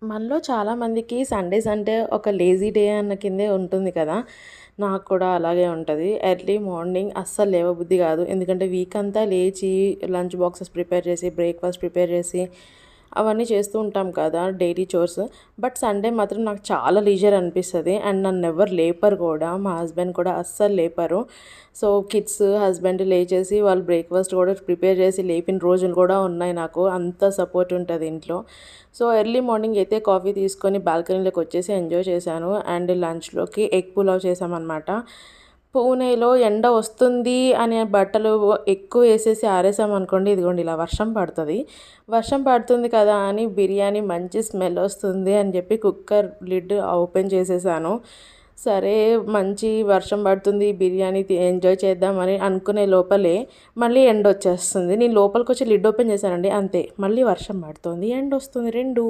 మనలో చాలామందికి సండేస్ అంటే ఒక లేజీ డే అన్న కిందే ఉంటుంది కదా! నాకు కూడా అలాగే ఉంటది. ఎర్లీ మార్నింగ్ అస్సలు లేవబుద్ధి కాదు. ఎందుకంటే వీక్ అంతా లేచి లంచ్ బాక్సెస్ ప్రిపేర్ చేసి, బ్రేక్‌ఫాస్ట్ ప్రిపేర్ చేసి, అవన్నీ చేస్తూ ఉంటాం కదా! Daily chores. బట్ సండే మాత్రం నాకు చాలా లీజర్ అనిపిస్తది. అండ్ నన్నెవ్వరు లేపరు కూడా. మా హస్బెండ్ కూడా అస్సలు లేపరు. సో, కిడ్స్, హస్బెండ్ లేచేసి వాళ్ళు బ్రేక్‌ఫాస్ట్ కూడా ప్రిపేర్ చేసి లేపిన రోజులు కూడా ఉన్నాయి నాకు. అంత సపోర్ట్ ఉంటది ఇంట్లో. సో, ఎర్లీ మార్నింగ్ అయితే కాఫీ తీసుకొని బాల్కనీలోకి వచ్చేసి ఎంజాయ్ చేశాను. అండ్ లంచ్‌లోకి ఎగ్ పులావ్ చేశామనమాట. పూణేలో ఎండ వస్తుంది అనే బట్టలు ఎక్కువేసేసి ఆరేసామనుకోండి, ఇదిగోండి ఇలా వర్షం పడతది. వర్షం పడుతుంది కదా అని బిర్యానీ మంచి స్మెల్ వస్తుంది అని చెప్పి కుక్కర్ లిడ్ ఓపెన్ చేసేసాను. సరే, మంచి వర్షం పడుతుంది, బిర్యానీ ఎంజాయ్ చేద్దామని అనుకునే లోపలే మళ్ళీ ఎండొచ్చేస్తుంది. నేను లోపలికొచ్చి లిడ్ ఓపెన్ చేశానండి, అంతే. మళ్ళీ వర్షం పడుతోంది, ఎండొస్తుంది 2.